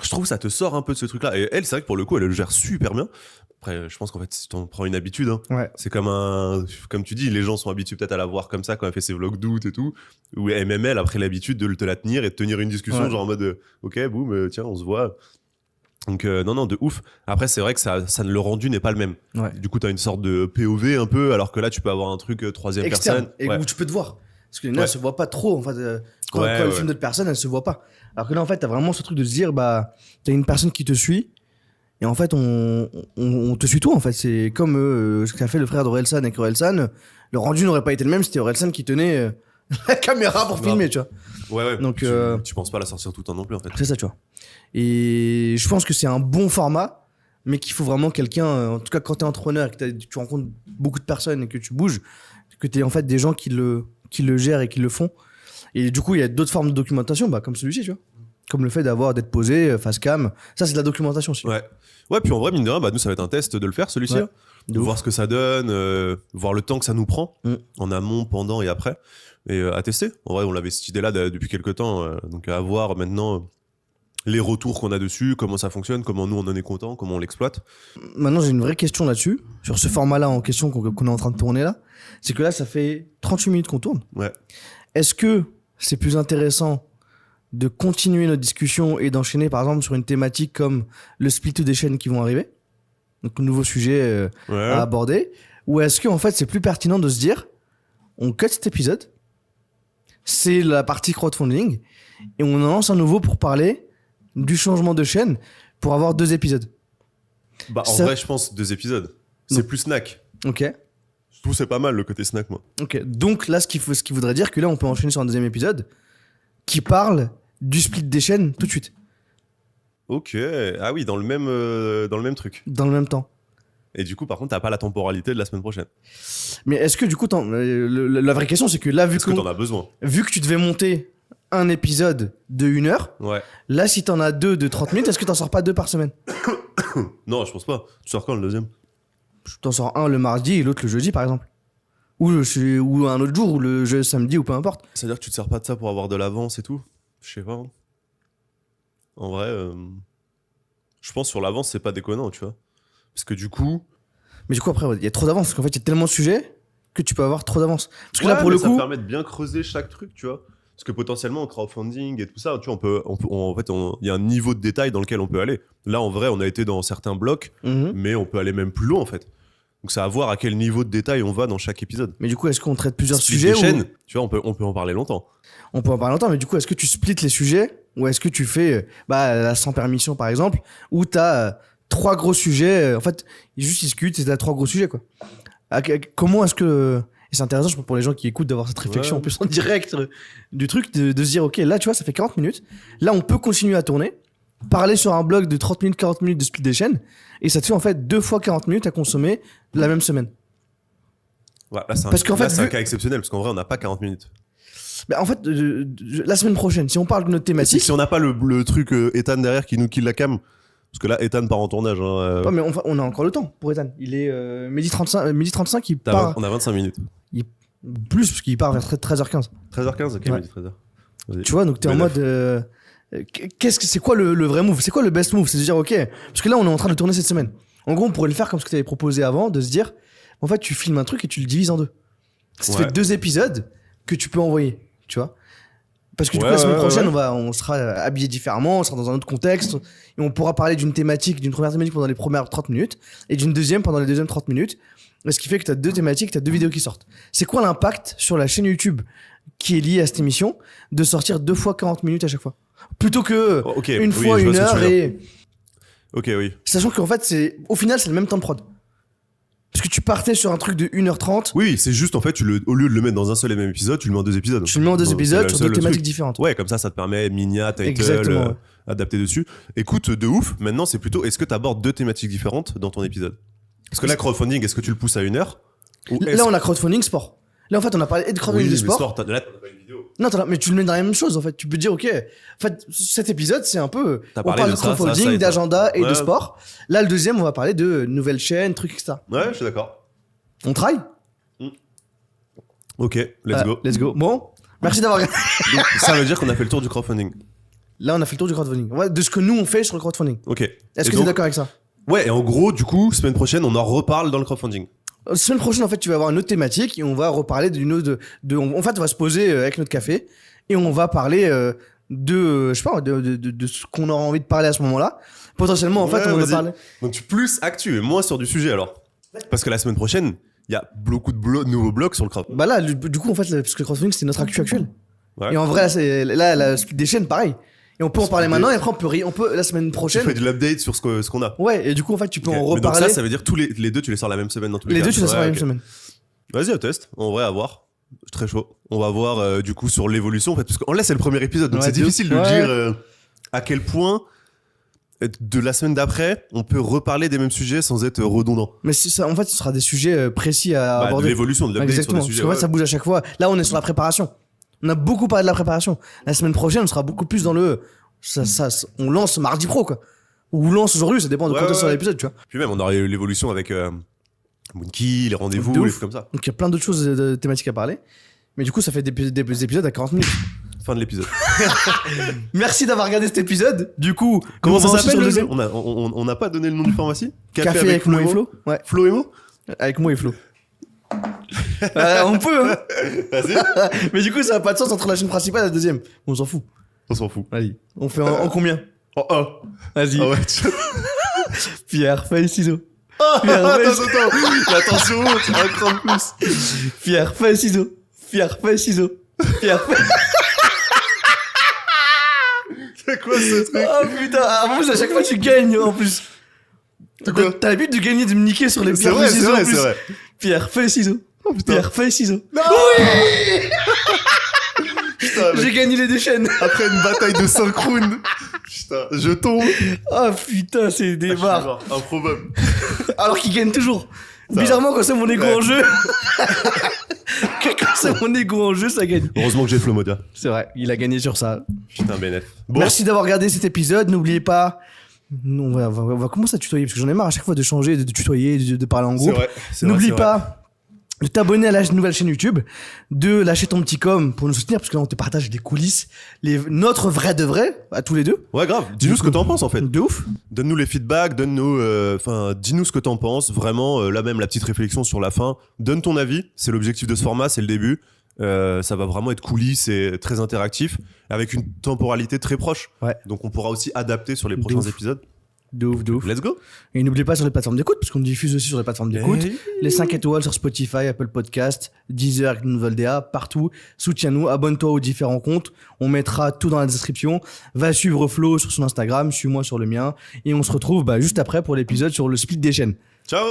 Je trouve que ça te sort un peu de ce truc-là. Et elle, c'est vrai que pour le coup, elle le gère super bien. Après, je pense qu'en fait, si t'en prends une habitude, hein, Ouais. c'est comme tu dis, les gens sont habitués peut-être à la voir comme ça quand elle fait ses vlogs d'août et tout. Ou même elle, après l'habitude de te la tenir et de tenir une discussion, Ouais. genre en mode, ok, boum, tiens, on se voit. Donc, non, de ouf. Après, c'est vrai que le rendu n'est pas le même. Ouais. Du coup, t'as une sorte de POV un peu, alors que là, tu peux avoir un truc troisième Externe, personne. et Ouais. où tu peux te voir. Parce que Lena, elle se voit pas trop. En fait, quand elle filme d'autres personnes, elle se voit pas. Alors que là, en fait, t'as vraiment ce truc de se dire, bah, t'as une personne qui te suit. Et en fait, on te suit tout. En fait, c'est comme ce qu'a fait le frère d'Orelsan avec Orelsan. Le rendu n'aurait pas été le même si c'était Orelsan qui tenait la caméra pour filmer, tu vois. Ouais. Donc, tu penses pas la sortir tout le temps non plus, en fait. c'est ça, tu vois. Et je pense que c'est un bon format, mais qu'il faut vraiment quelqu'un, en tout cas quand t'es entrepreneur et que tu rencontres beaucoup de personnes et que tu bouges, que t'aies en fait des gens qui le gèrent et qui le font. Et du coup, il y a d'autres formes de documentation, bah, comme celui-ci, tu vois. Comme le fait d'être posé, face cam. Ça, c'est de la documentation aussi. Ouais, puis en vrai, mine de rien, bah, nous, ça va être un test de le faire, celui-ci. Ouais. Hein. De voir ce que ça donne, voir le temps que ça nous prend, en amont, pendant et après. Et à tester. En vrai, on avait cette idée-là depuis quelques temps. Donc à voir maintenant les retours qu'on a dessus, comment ça fonctionne, comment nous, on en est content, comment on l'exploite. Maintenant, j'ai une vraie question là-dessus, sur ce format-là en question qu'on est en train de tourner là. C'est que là, ça fait 38 minutes qu'on tourne. Ouais. Est-ce que c'est plus intéressant de continuer notre discussion et d'enchaîner par exemple sur une thématique comme le split des chaînes qui vont arriver, donc un nouveau sujet à aborder, ou est-ce que en fait c'est plus pertinent de se dire on cut cet épisode, c'est la partie crowdfunding et on en lance un nouveau pour parler du changement de chaîne pour avoir 2 épisodes. Bah en vrai je pense 2 épisodes, c'est plus snack. Ok. Je trouve c'est pas mal le côté snack moi. Ok, donc là ce qui voudrait dire que là on peut enchaîner sur un deuxième épisode qui parle du split des chaînes tout de suite. Ok, ah oui, dans le même truc. Dans le même temps. Et du coup, par contre, t'as pas la temporalité de la semaine prochaine. Mais est-ce que du coup, la vraie question c'est que là, Est-ce que t'en as besoin ? Vu que tu devais monter un épisode de 1 heure, Ouais. là si t'en as 2 de 30 minutes, est-ce que t'en sors pas 2 par semaine ? Non, je pense pas. Tu sors quand le deuxième ? T'en sors un le mardi et l'autre le jeudi par exemple. Ou un autre jour, ou le samedi, ou peu importe. C'est-à-dire que tu te sers pas de ça pour avoir de l'avance et tout ? Je sais pas. Hein. En vrai, je pense sur l'avance, c'est pas déconnant, tu vois. Parce que du coup... Mais du coup, après, il y a trop d'avance. Parce qu'en fait, il y a tellement de sujets que tu peux avoir trop d'avance. Parce que là, pour le coup... ça permet de bien creuser chaque truc, tu vois. Parce que potentiellement, en crowdfunding et tout ça, tu vois, en fait, il y a un niveau de détail dans lequel on peut aller. Là, en vrai, on a été dans certains blocs, mais on peut aller même plus loin, en fait. Donc, c'est à voir à quel niveau de détail on va dans chaque épisode. Mais du coup, est-ce qu'on traite plusieurs Split sujets des chaînes, tu vois, on peut en parler longtemps. On peut en parler longtemps, mais du coup, est-ce que tu splits les sujets ou est-ce que tu fais la sans permission, par exemple, où t'as 3 gros sujets, en fait, ils juste discutent et t'as 3 gros sujets, quoi. Comment est-ce que... Et c'est intéressant, je pense, pour les gens qui écoutent d'avoir cette réflexion en plus en direct du truc, de se dire, ok, là, tu vois, ça fait 40 minutes. Là, on peut continuer à tourner, parler sur un blog de 30 minutes, 40 minutes de split des chaînes, et ça te fait en fait 2 fois 40 minutes à consommer la même semaine. Ouais, là, c'est un cas exceptionnel, parce qu'en vrai, on n'a pas 40 minutes. Bah, en fait, la semaine prochaine, si on parle de notre thématique... Si on n'a pas le truc Ethan derrière qui nous kill la cam, parce que là, Ethan part en tournage. Ouais, mais on a encore le temps pour Ethan. Il est midi 35, il part... On a 25 minutes. Plus, parce qu'il part vers 13h15. 13h15, ok, Ouais. midi 13h. Vas-y. Tu vois, donc t'es en mode... c'est quoi le vrai move ? C'est quoi le best move ? C'est de dire, ok, parce que là, on est en train de tourner cette semaine. En gros, on pourrait le faire comme ce que tu avais proposé avant, de se dire, en fait, tu filmes un truc et tu le divises en 2. Ça te fait 2 épisodes que tu peux envoyer, tu vois. Parce que du coup, la semaine prochaine, on sera habillé différemment, on sera dans un autre contexte, et on pourra parler d'une première thématique pendant les premières 30 minutes, et d'une deuxième pendant les deuxièmes 30 minutes. Ce qui fait que tu as 2 thématiques, tu as 2 vidéos qui sortent. C'est quoi l'impact sur la chaîne YouTube qui est liée à cette émission de sortir 2 fois 40 minutes à chaque fois ? Plutôt que une fois 1 heure et... Ok, oui. Sachant qu'en fait, au final, c'est le même temps de prod. Parce que tu partais sur un truc de 1h30. Oui, c'est juste en fait, au lieu de le mettre dans un seul et même épisode, tu le mets en 2 épisodes. Tu le mets en 2 épisodes sur 2 thématiques différentes. Ouais, comme ça te permet Minia, title, adapter dessus. Écoute, de ouf. Maintenant, c'est plutôt, est-ce que tu abordes 2 thématiques différentes dans ton épisode ? Parce que là, crowdfunding, est-ce que tu le pousses à 1 heure? Ou est-ce Là, on a crowdfunding sport. Là, en fait, on a parlé de crowdfunding Oui, de mais sport. là, t'as pas une vidéo. Non, mais tu le mets dans la même chose, en fait. Tu peux dire, ok, en fait, cet épisode, c'est un peu. T'as On parlé parle de de ça, crowdfunding, ça et ça. d'agenda et de Ouais. sport. Là, le deuxième, on va parler de nouvelles chaînes, trucs, etc. Ouais, je suis d'accord. On travaille. Ok, let's go. Let's go. Bon, merci d'avoir. Donc, ça veut dire qu'on a fait le tour du crowdfunding. Là, on a fait le tour du crowdfunding. Ouais, de ce que nous, on fait sur le crowdfunding. Ok. Est-ce Et que tu es donc- d'accord avec ça? Ouais, et en gros, du coup, semaine prochaine, on en reparle dans le crowdfunding. Semaine prochaine, en fait, tu vas avoir une autre thématique et on va reparler d'une autre. En fait, on va se poser avec notre café et on va parler je sais pas, de ce qu'on aura envie de parler à ce moment-là. Potentiellement, en fait, Ouais, on va vas-y. parler. Donc, plus actu et moins sur du sujet alors. Parce que la semaine prochaine, il y a beaucoup de nouveaux blogs sur le crowd. Bah là, du coup, en fait, parce que le crowdfunding, c'est notre actu actuelle. Ouais. Et en vrai, là, la split des chaînes, pareil. Et on peut en parler Split maintenant des- et après, on peut la semaine Tu prochaine. fais de l'update sur ce qu'on a. Ouais, et du coup, en fait, tu peux Ok. en Mais donc reparler. ça veut dire tous les deux, tu les sors la même semaine dans tous les Les cas. deux, tu les sors la Ouais, même ok. semaine. Vas-y, au test. En vrai, à voir. Très chaud. On va voir du coup sur l'évolution en fait. Parce que là, c'est le premier épisode, donc Ouais, c'est de difficile de ouf. Ouais. dire à quel point de la semaine d'après, on peut reparler des mêmes sujets sans être redondant. Mais ça, en fait, ce sera des sujets précis à Bah, de aborder. l'évolution, de l'update sur Exactement. des Parce sujets. qu'en fait, ouais. ça bouge à chaque fois. Là, on est sur la préparation. On a beaucoup parlé de la préparation. La semaine prochaine, on sera beaucoup plus dans le. On lance mardi pro, quoi. Ou on lance aujourd'hui, ça dépend de Ouais, quand on sort ouais. l'épisode, tu vois. Puis même, on aura eu l'évolution avec Monkey, les rendez-vous, De les ouf. trucs comme ça. Donc, il y a plein d'autres choses de thématiques à parler. Mais du coup, ça fait des épisodes à 40 minutes. Fin de l'épisode. Merci d'avoir regardé cet épisode. Du coup, Comment on ça va ensuite s'appelle sur le le deuxième. On n'a pas donné le nom du pharmacie Café avec moi et Flo. Ouais, Flo et Mo avec moi et Flo. On peut, hein. Vas-y. Mais du coup, ça n'a pas de sens entre la chaîne principale et la deuxième. On s'en fout. On s'en fout. Allez, on fait en combien? Oh, oh. Vas-y. Ah ouais, Pierre, feuille, ciseaux. Ah, Pierre, attends, vas-y. attends. La tension monte, un cran de plus. Pierre, feuille, ciseaux. Pierre, feuille, ciseaux. Pierre, feuille. C'est quoi ce truc? Oh putain, en plus, à chaque fois, tu gagnes en plus. quoi T'as l'habitude de gagner, de me niquer sur les C'est pierres, vrai, feuilles, c'est ciseaux en vrai, plus. c'est vrai. Pierre, feuille, ciseaux. putain. Pierre, feuille, ciseaux. Non Putain, mec. J'ai gagné les deux chaînes. Après une bataille de 5 rounds. Putain, je tombe. Oh putain, c'est des barres. Genre, improbable. Alors qu'il gagne toujours. Ça Bizarrement, quand c'est mon ego Ouais. en jeu. Quand c'est mon ego en jeu, ça gagne. Heureusement que j'ai Flo Modia. C'est vrai, il a gagné sur ça. Putain, BNF. Bon, Merci d'avoir regardé cet épisode. N'oubliez pas. On va commencer à tutoyer parce que j'en ai marre à chaque fois de changer, de tutoyer, de parler en c'est groupe. vrai. c'est N'oublie vrai, c'est vrai. pas de t'abonner à la nouvelle chaîne YouTube, de lâcher ton petit com pour nous soutenir parce que là on te partage des coulisses, notre vrai de vrai à tous les deux. Ouais, grave. Dis-nous ce que t'en penses en fait. De ouf. Donne-nous les feedbacks, dis-nous ce que t'en penses. Vraiment, là même la petite réflexion sur la fin. Donne ton avis. C'est l'objectif de ce format, c'est le début. Ça va vraiment être coulisses et très interactif, avec une temporalité très proche. Ouais. Donc on pourra aussi adapter sur les De prochains ouf. épisodes. De ouf, de ouf. Let's go. Et n'oubliez pas sur les plateformes d'écoute parce qu'on diffuse aussi sur les plateformes d'écoute. Les 5 étoiles sur Spotify, Apple Podcast, Deezer, Nouvelle.da, partout. Soutiens-nous, abonne-toi aux différents comptes. On mettra tout dans la description. Va suivre Flo sur son Instagram, suis-moi sur le mien. Et on se retrouve juste après pour l'épisode sur le split des chaînes. Ciao.